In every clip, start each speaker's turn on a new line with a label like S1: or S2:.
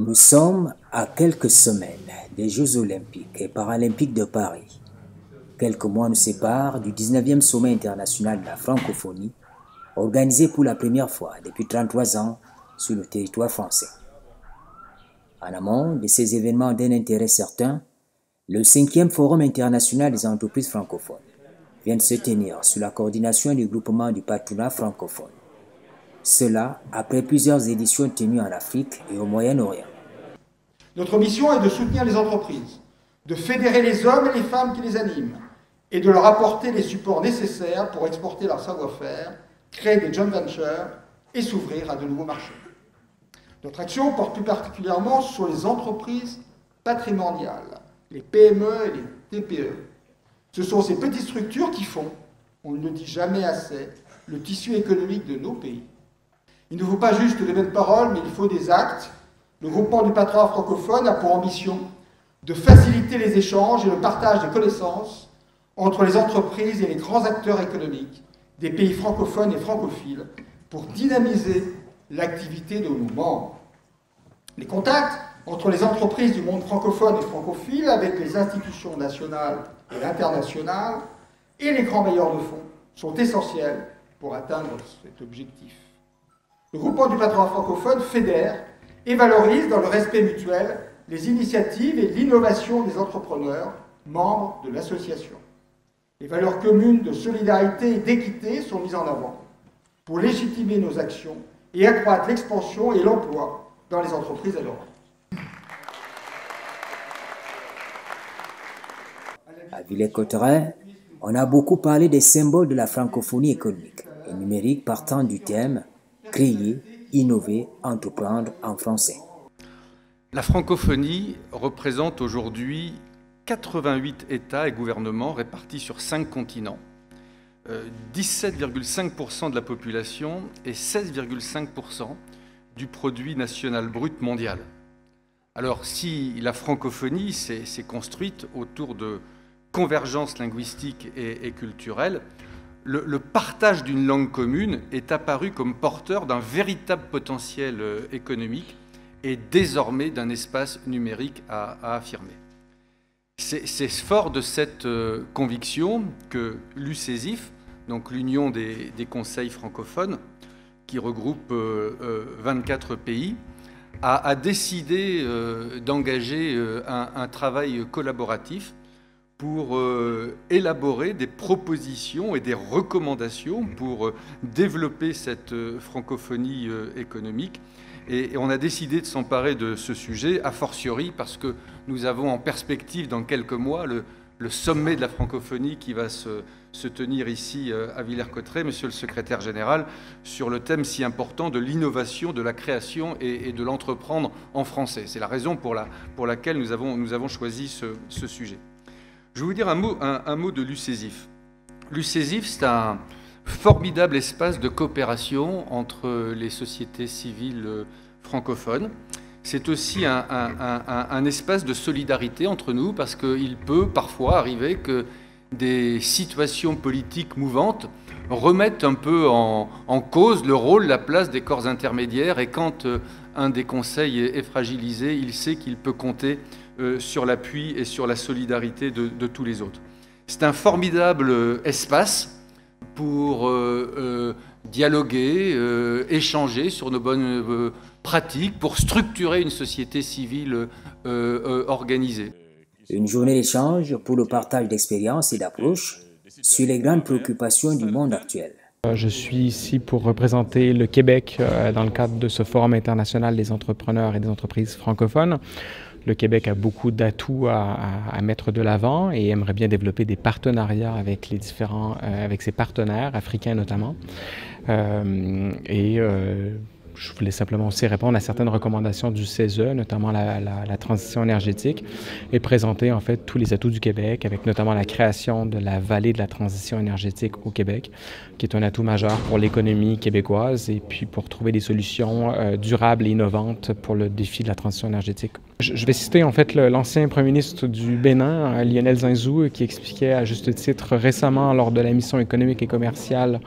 S1: Nous sommes à quelques semaines des Jeux olympiques et paralympiques de Paris. Quelques mois nous séparent du 19e sommet international de la francophonie, organisé pour la première fois depuis 33 ans sur le territoire français. En amont de ces événements d'un intérêt certain, le 5e Forum international des entreprises francophones vient de se tenir sous la coordination du groupement du patronat francophone. Cela après plusieurs éditions tenues en Afrique et au Moyen-Orient.
S2: Notre mission est de soutenir les entreprises, de fédérer les hommes et les femmes qui les animent et de leur apporter les supports nécessaires pour exporter leur savoir-faire, créer des joint ventures et s'ouvrir à de nouveaux marchés. Notre action porte plus particulièrement sur les entreprises patrimoniales, les PME et les TPE. Ce sont ces petites structures qui font, on ne le dit jamais assez, le tissu économique de nos pays. Il ne faut pas juste de belles paroles, mais il faut des actes. Le groupement du patronat francophone a pour ambition de faciliter les échanges et le partage des connaissances entre les entreprises et les grands acteurs économiques des pays francophones et francophiles pour dynamiser l'activité de nos membres. Les contacts entre les entreprises du monde francophone et francophile avec les institutions nationales et internationales et les grands bailleurs de fonds sont essentiels pour atteindre cet objectif. Le groupement du patronat francophone fédère et valorise dans le respect mutuel les initiatives et l'innovation des entrepreneurs membres de l'association. Les valeurs communes de solidarité et d'équité sont mises en avant pour légitimer nos actions et accroître l'expansion et l'emploi dans les entreprises à l'Europe.
S1: À Villers-Cotterêts, on a beaucoup parlé des symboles de la francophonie économique et numérique partant du thème « Créer, innover, entreprendre en français ».
S3: La francophonie représente aujourd'hui 88 États et gouvernements répartis sur 5 continents, 17,5% de la population et 16,5% du produit national brut mondial. Alors si la francophonie s'est construite autour de convergence linguistique et culturelle, le partage d'une langue commune est apparu comme porteur d'un véritable potentiel économique et désormais d'un espace numérique à affirmer. C'est fort de cette conviction que l'UCESIF, donc l'Union des conseils francophones, qui regroupe 24 pays, a décidé d'engager un travail collaboratif pour élaborer des propositions et des recommandations pour développer cette francophonie économique. Et on a décidé de s'emparer de ce sujet, a fortiori parce que nous avons en perspective dans quelques mois le sommet de la francophonie qui va se tenir ici à Villers-Cotterêts, monsieur le secrétaire général, sur le thème si important de l'innovation, de la création et de l'entreprendre en français. C'est la raison pour laquelle nous avons choisi ce sujet. Je vais vous dire un mot de l'UCESIF. L'UCESIF, c'est un formidable espace de coopération entre les sociétés civiles francophones. C'est aussi un espace de solidarité entre nous parce qu'il peut parfois arriver que des situations politiques mouvantes remettent un peu en cause le rôle, la place des corps intermédiaires et quand un des conseils est fragilisé, il sait qu'il peut compter sur l'appui et sur la solidarité de tous les autres. C'est un formidable espace pour dialoguer, échanger sur nos bonnes pratiques, pour structurer une société civile organisée.
S1: Une journée d'échange pour le partage d'expériences et d'approches sur les grandes préoccupations du monde actuel.
S4: Je suis ici pour représenter le Québec dans le cadre de ce Forum international des entrepreneurs et des entreprises francophones. Le Québec a beaucoup d'atouts à mettre de l'avant et aimerait bien développer des partenariats avec avec ses partenaires, africains notamment. Je voulais simplement aussi répondre à certaines recommandations du CESE, notamment la transition énergétique, et présenter en fait tous les atouts du Québec, avec notamment la création de la vallée de la transition énergétique au Québec, qui est un atout majeur pour l'économie québécoise et puis pour trouver des solutions durables et innovantes pour le défi de la transition énergétique. Je vais citer en fait l'ancien premier ministre du Bénin, Lionel Zinsou, qui expliquait à juste titre récemment lors de la mission économique et commerciale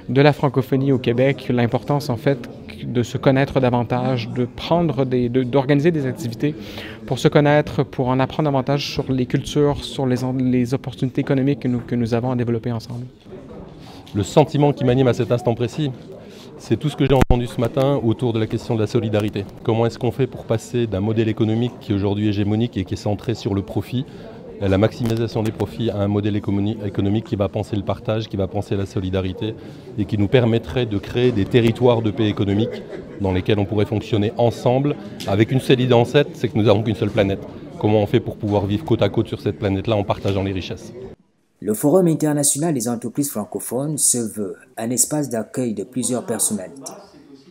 S4: de la francophonie au Québec l'importance en fait de se connaître davantage, d'organiser des activités pour se connaître, pour en apprendre davantage sur les cultures, sur les opportunités économiques que nous avons à développer ensemble.
S5: Le sentiment qui m'anime à cet instant précis, c'est tout ce que j'ai entendu ce matin autour de la question de la solidarité. Comment est-ce qu'on fait pour passer d'un modèle économique qui est aujourd'hui hégémonique et qui est centré sur le profit, la maximisation des profits, à un modèle économique qui va penser le partage, qui va penser la solidarité et qui nous permettrait de créer des territoires de paix économique dans lesquels on pourrait fonctionner ensemble avec une seule idée en tête, c'est que nous n'avons qu'une seule planète. Comment on fait pour pouvoir vivre côte à côte sur cette planète-là en partageant les richesses?
S1: Le Forum international des entreprises francophones se veut un espace d'accueil de plusieurs personnalités.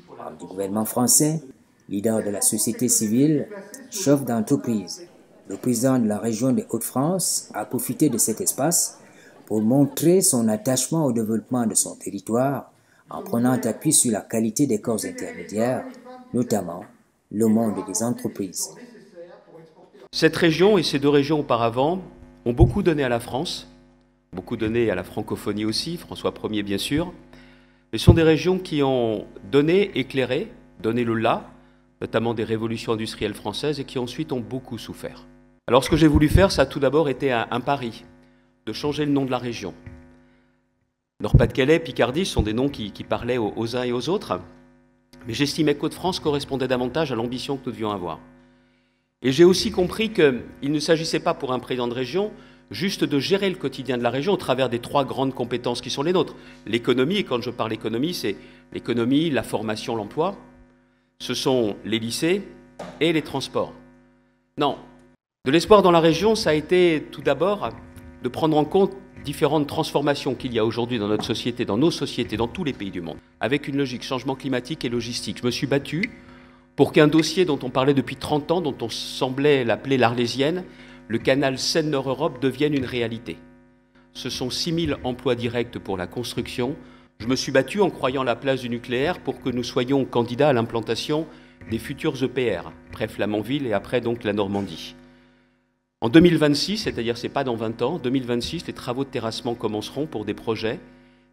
S1: Membres du gouvernement français, leaders de la société civile, chefs d'entreprise. Le président de la région des Hauts-de-France a profité de cet espace pour montrer son attachement au développement de son territoire en prenant appui sur la qualité des corps intermédiaires, notamment le monde des entreprises.
S6: Cette région et ces deux régions auparavant ont beaucoup donné à la France, beaucoup donné à la francophonie aussi, François Ier bien sûr, mais ce sont des régions qui ont donné, éclairé, donné le là, notamment des révolutions industrielles françaises et qui ensuite ont beaucoup souffert. Alors ce que j'ai voulu faire, ça a tout d'abord été un pari, de changer le nom de la région. Nord-Pas-de-Calais, Picardie sont des noms qui parlaient aux uns et aux autres, mais j'estimais qu'Hauts-de-France correspondait davantage à l'ambition que nous devions avoir. Et j'ai aussi compris qu'il ne s'agissait pas pour un président de région juste de gérer le quotidien de la région au travers des trois grandes compétences qui sont les nôtres. L'économie, et quand je parle économie, c'est l'économie, la formation, l'emploi. Ce sont les lycées et les transports. Non, de l'espoir dans la région, ça a été tout d'abord de prendre en compte différentes transformations qu'il y a aujourd'hui dans notre société, dans nos sociétés, dans tous les pays du monde, avec une logique changement climatique et logistique. Je me suis battu pour qu'un dossier dont on parlait depuis 30 ans, dont on semblait l'appeler l'Arlésienne, le canal Seine-Nord-Europe devienne une réalité. Ce sont 6 000 emplois directs pour la construction. Je me suis battu en croyant la place du nucléaire pour que nous soyons candidats à l'implantation des futurs EPR, après Flamanville et après donc la Normandie. En 2026, c'est-à-dire c'est pas dans 20 ans, 2026, les travaux de terrassement commenceront pour des projets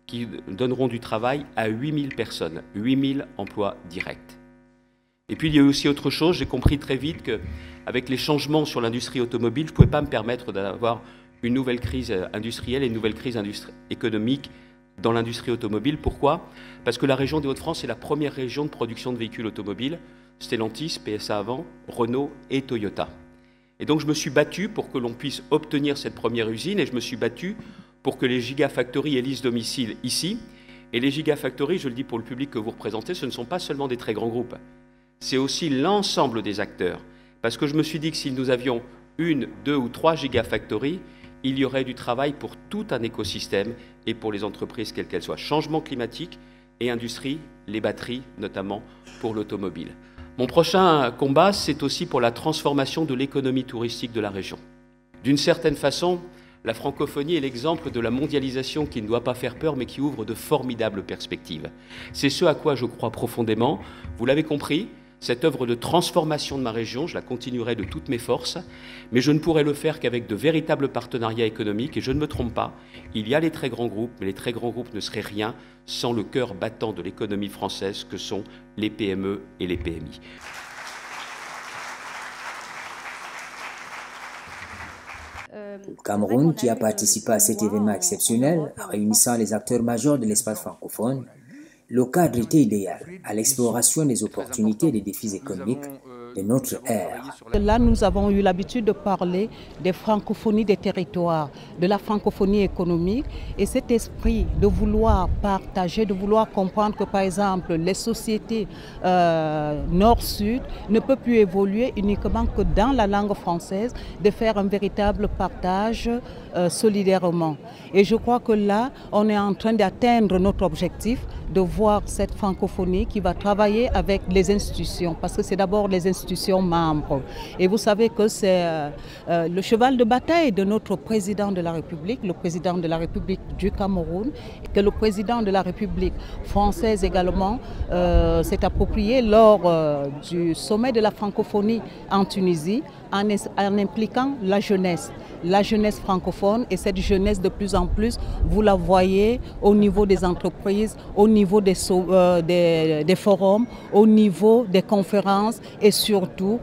S6: qui donneront du travail à 8 000 personnes, 8 000 emplois directs. Et puis il y a eu aussi autre chose, j'ai compris très vite qu'avec les changements sur l'industrie automobile, je ne pouvais pas me permettre d'avoir une nouvelle crise industrielle et une nouvelle crise économique dans l'industrie automobile. Pourquoi? Parce que la région des Hauts-de-France est la première région de production de véhicules automobiles, Stellantis, PSA avant, Renault et Toyota. Et donc je me suis battu pour que l'on puisse obtenir cette première usine et je me suis battu pour que les gigafactories élisent domicile ici. Et les gigafactories, je le dis pour le public que vous représentez, ce ne sont pas seulement des très grands groupes. C'est aussi l'ensemble des acteurs. Parce que je me suis dit que si nous avions 1, 2 ou 3 gigafactories, il y aurait du travail pour tout un écosystème et pour les entreprises quelles qu'elles soient. Changement climatique et industrie, les batteries notamment pour l'automobile. Mon prochain combat, c'est aussi pour la transformation de l'économie touristique de la région. D'une certaine façon, la francophonie est l'exemple de la mondialisation qui ne doit pas faire peur mais qui ouvre de formidables perspectives. C'est ce à quoi je crois profondément. Vous l'avez compris, cette œuvre de transformation de ma région, je la continuerai de toutes mes forces, mais je ne pourrai le faire qu'avec de véritables partenariats économiques. Et je ne me trompe pas, il y a les très grands groupes, mais les très grands groupes ne seraient rien sans le cœur battant de l'économie française que sont les PME et les PMI.
S1: Le Cameroun, qui a participé à cet événement exceptionnel, réunissant les acteurs majeurs de l'espace francophone, le cadre était idéal à l'exploration des opportunités et des défis économiques de notre ère.
S7: Là, nous avons eu l'habitude de parler des francophonies des territoires, de la francophonie économique et cet esprit de vouloir partager, de vouloir comprendre que par exemple les sociétés nord-sud ne peuvent plus évoluer uniquement que dans la langue française, de faire un véritable partage solidairement. Et je crois que là, on est en train d'atteindre notre objectif, de voir cette francophonie qui va travailler avec les institutions, parce que c'est d'abord les institutions membres. Et vous savez que c'est le cheval de bataille de notre président de la République, le président de la République du Cameroun, et que le président de la République française également s'est approprié lors du sommet de la francophonie en Tunisie, en impliquant la jeunesse francophone, et cette jeunesse de plus en plus, vous la voyez au niveau des entreprises, au niveau des forums, au niveau des conférences, et surtout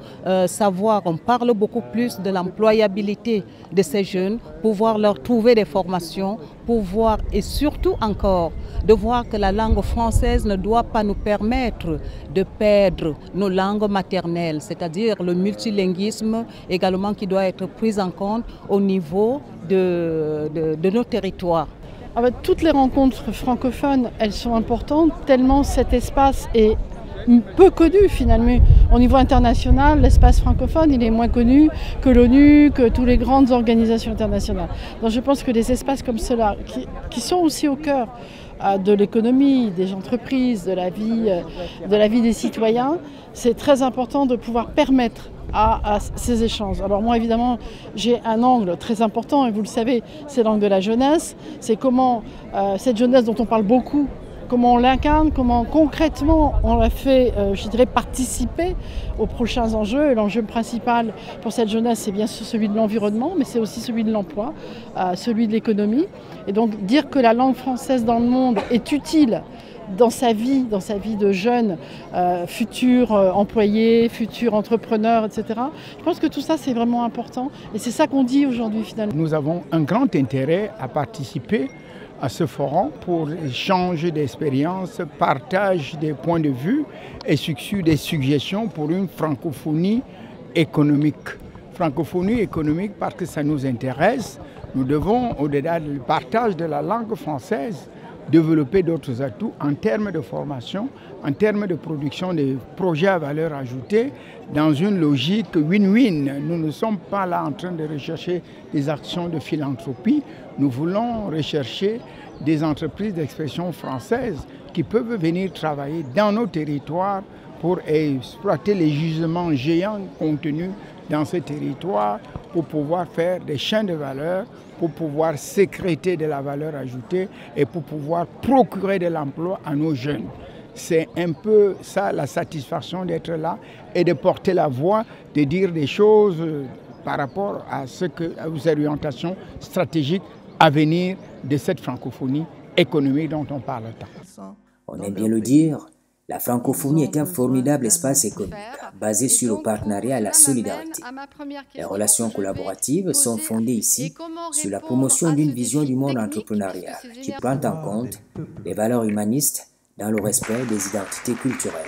S7: savoir, on parle beaucoup plus de l'employabilité de ces jeunes, pouvoir leur trouver des formations, pouvoir, et surtout encore de voir que la langue française ne doit pas nous permettre de perdre nos langues maternelles, c'est-à-dire le multilinguisme également qui doit être pris en compte au niveau de nos territoires.
S8: Toutes les rencontres francophones, elles sont importantes, tellement cet espace est peu connu finalement. Au niveau international, l'espace francophone, il est moins connu que l'ONU, que toutes les grandes organisations internationales. Donc je pense que des espaces comme ceux-là, qui sont aussi au cœur de l'économie, des entreprises, de la vie des citoyens, c'est très important de pouvoir permettre à ces échanges. Alors moi évidemment j'ai un angle très important et vous le savez, c'est l'angle de la jeunesse, c'est comment cette jeunesse dont on parle beaucoup, comment on l'incarne, comment concrètement on la fait, je dirais, participer aux prochains enjeux. Et l'enjeu principal pour cette jeunesse, c'est bien sûr celui de l'environnement, mais c'est aussi celui de l'emploi, celui de l'économie. Et donc dire que la langue française dans le monde est utile dans sa vie de jeune, futur employé, futur entrepreneur, etc. Je pense que tout ça, c'est vraiment important. Et c'est ça qu'on dit aujourd'hui, finalement.
S9: Nous avons un grand intérêt à participer à ce forum pour échanger d'expériences, partage des points de vue et succès des suggestions pour une francophonie économique. Francophonie économique parce que ça nous intéresse. Nous devons, au-delà du partage de la langue française, développer d'autres atouts en termes de formation, en termes de production de projets à valeur ajoutée, dans une logique win-win. Nous ne sommes pas là en train de rechercher des actions de philanthropie. Nous voulons rechercher des entreprises d'expression française qui peuvent venir travailler dans nos territoires pour exploiter les gisements géants contenus dans ces territoires, pour pouvoir faire des chaînes de valeur, pour pouvoir sécréter de la valeur ajoutée et pour pouvoir procurer de l'emploi à nos jeunes. C'est un peu ça la satisfaction d'être là et de porter la voix, de dire des choses par rapport à aux orientations stratégiques à venir de cette francophonie économique dont on parle tant.
S1: On aime bien le dire, la francophonie est un formidable espace économique basé sur le partenariat et la solidarité. Les relations collaboratives sont fondées ici sur la promotion d'une vision du monde entrepreneurial qui prend en compte les valeurs humanistes dans le respect des identités culturelles.